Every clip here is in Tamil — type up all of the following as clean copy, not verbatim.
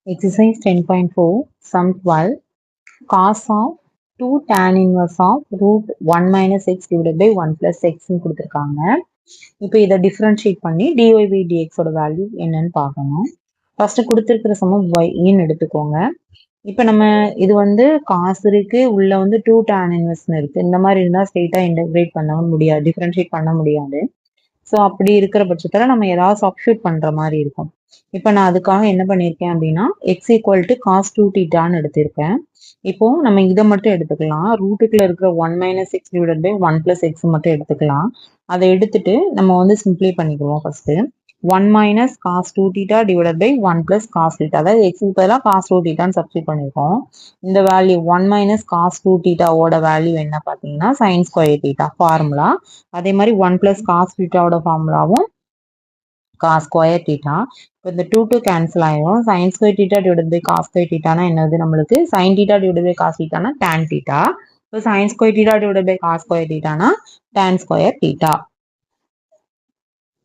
Exercise 10.4 Sum 12 cos of 2 tan inverse of root 1 minus x divided by 1 plus x கொடுத்திருக்காங்க. இப்போ இதை differentiate பண்ணி dy by dx ஓட வேல்யூ என்னன்னு பார்க்கணும். ஃபர்ஸ்ட் கொடுத்திருக்கிற சமம் y எடுத்துக்கோங்க. இப்போ நம்ம இது வந்து cos இருக்கு, உள்ள வந்து 2 tan inverse இருக்கு. இந்த மாதிரி இருந்தா ஸ்ட்ரெயிட்டா இன்டகிரேட் பண்ண முடியாது, டிஃபரன்ஷியேட் பண்ண முடியாது. ஸோ அப்படி இருக்கிற பட்சத்தில் நம்ம ஏதாவது சப்ஸ்டியூட் பண்ணுற மாதிரி இருக்கும். இப்போ நான் அதுக்காக என்ன பண்ணியிருக்கேன் அப்படின்னா எக்ஸ் ஈக்குவல் டு காஸ் 2 தீட்டான்னு எடுத்திருக்கேன். இப்போ நம்ம இதை மட்டும் எடுத்துக்கலாம். ரூட்டுக்குள்ள இருக்கிற 1 minus x divided by 1 plus x மட்டும் எடுத்துக்கலாம். அதை எடுத்துட்டு நம்ம வந்து சிம்பிளை பண்ணிக்குவோம். First 1 minus cos 2 theta divided by 1 plus cos theta, அதாவது எக்ஸ் பதிலாக காஸ் 2 தீட்டான்னு சப்ஸ்டியூட் பண்ணியிருக்கோம். இந்த வேல்யூ 1 மைனஸ் காஸ் 2 தீட்டாவோட வேல்யூ என்ன பார்த்தீங்கன்னா சைன் ஸ்கொயர் தீட்டா ஃபார்முலா. அதே மாதிரி 1 பிளஸ் காஸ் தீட்டாவோட ஃபார்முலாவும் காஸ் ஸ்கொயர் தீட்டா. இப்போ இந்த 2 கேன்சல் ஆயிரும். Sin square theta divide by cos square தீட்டானா என்னது, நம்மளுக்கு sin theta divide by cos தீட்டானா டேன் தீட்டா. இப்போ sin square theta divide by cos square தீட்டானா டேன் ஸ்கொயர் தீட்டா.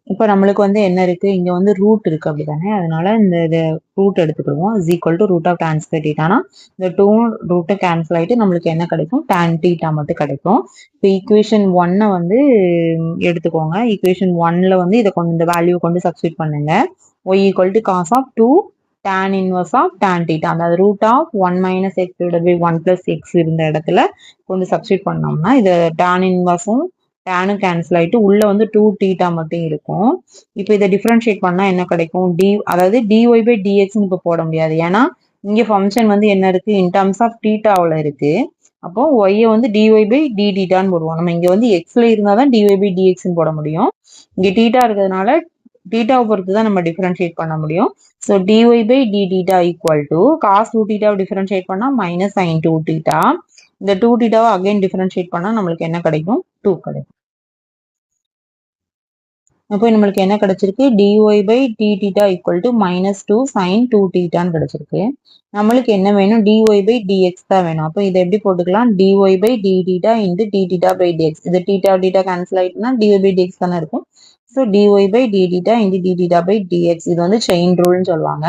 இப்போ நம்மளுக்கு வந்து என்ன இருக்கு, இங்க வந்து ரூட் இருக்கு அப்படிதானே, அதனால இந்த ரூட் எடுத்துக்கிடுவோம். Is equal to root of tan square தீட்டானா இந்த 2 ரூட்டை கேன்சல் ஆயிட்டு நம்மளுக்கு என்ன கிடைக்கும், டேன் தீட்டா மட்டும் கிடைக்கும். இப்போ ஈக்குவேஷன் 1 வந்து எடுத்துக்கோங்க. ஈக்குவேஷன் 1ல வந்து இதை இந்த வேல்யூ கொண்டு சப்ஸ்டியூட் பண்ணுங்க. y equal to cos of 2 tan inverse of tan theta, அந்த root of 1 minus x divided by 1 plus x இருந்த இடத்துல கொண்டு சப்ஸ்டியூட் பண்ணோம்னா இது tan inverseம் டேனும் கேன்சல் ஆயிட்டு உள்ள வந்து 2 தீட்டா மட்டும் இருக்கும். இப்போ இதை டிஃபரன்ஷியேட் பண்ணா என்ன கிடைக்கும், அதாவது dy by dx இப்போ போட முடியாது. ஏன்னா இங்க ஃபங்க்ஷன் வந்து என்ன இருக்கு, இன் டர்ம்ஸ் ஆஃப் தீட்டாவில் இருக்கு. அப்போ y வந்து dy by d தீட்டான்னு போடுவோம். நம்ம இங்க வந்து xல இருந்தா தான் dy by dxன்னு போட முடியும். இங்க தீட்டா இருக்கிறதுனால தீட்டாவை பொறுத்து தான் நம்ம டிஃபரன்ஷியேட் பண்ண முடியும். So dy by d theta equal to cos 2 தீட்டாவை டிஃபரன்ஷியேட் பண்ணா மைனஸ் சைன் 2 தீட்டா. இந்த 2 தீட்டாவை அகைன் டிஃபரன்ஷியேட் பண்ணா நம்மளுக்கு என்ன கிடைக்கும், 2 கிடைக்கும். அப்போ நம்மளுக்கு என்ன கிடைச்சிருக்கு, dy by d theta equal to minus 2 sin 2 தீட்டான்னு கிடைச்சிருக்கு. நம்மளுக்கு என்ன வேணும், dy by dx தான் வேணும். அப்போ இதை எப்படி போட்டுக்கலாம், dy by d theta into d theta by dx. இது theta theta கேன்சல் ஆயிட்டுனா dy by dx தானே இருக்கும். So dy by d theta into d theta by dx. இது வந்து செயின் ரூல்னு சொல்லுவாங்க.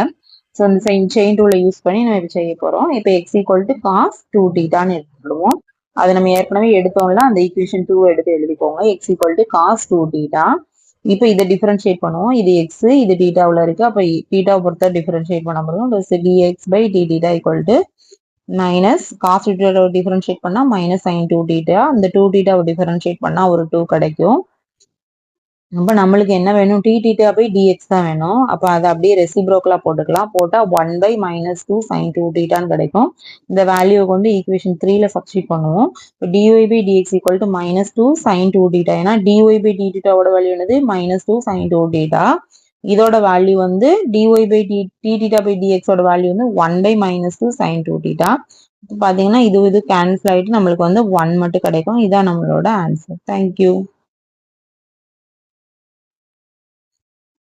ஸோ இந்த செயின் ரூலை யூஸ் பண்ணி நம்ம இப்போ செய்ய போகிறோம். இப்போ எக்ஸ் ஈக்குவல் டு காஸ் 2 தீட்டான்னு எடுத்துக்கிடுவோம். அது நம்ம ஏற்கனவே எடுத்தோம்ல, அந்த ஈக்குவேஷன் 2 எடுத்து எழுதிக்கோங்க. X equal to cos 2 theta. இப்போ இதை டிஃபரன்ஷியேட் பண்ணுவோம். இது எக்ஸ், இது தீட்டாவில் இருக்கு. அப்போ தீட்டாவை பொறுத்த டிஃபரன்ஷியேட் பண்ண முடியும். dx by d theta equal to minus cos தீட்டாவை டிஃபரன்ஷியேட் பண்ணா மைனஸ் சைன் 2 தீட்டா. இந்த 2 தீட்டாவை டிஃபரன்ஷியேட் பண்ணா ஒரு 2 கிடைக்கும். அப்போ நம்மளுக்கு என்ன வேணும், டி தீட்டா பை டிஎக்ஸ் தான் வேணும். அப்போ அதை அப்படியே ரெசிப்ரோக்கலா போட்டுக்கலாம். போட்டால் 1 by மைனஸ் 2 sin 2 தீட்டான்னு கிடைக்கும். இந்த வேல்யூவை கொண்டு ஈக்குவேஷன் 3ல சப்ஸ்டியூட் பண்ணுவோம். இப்போ dy by dx equal to minus 2 sin 2 theta. ஏன்னா dy by d தீட்டாவோட வேல்யூ என்னது, மைனஸ் 2 sin 2 தீட்டா. இதோட வேல்யூ வந்து dy by d theta by dxோட வேல்யூ வந்து 1 by மைனஸ் 2 sin 2 தீட்டா. பார்த்தீங்கன்னா இது கேன்சல் ஆகிட்டு நம்மளுக்கு வந்து 1 மட்டும் கிடைக்கும். இதான் நம்மளோட ஆன்சர். தேங்க்யூ.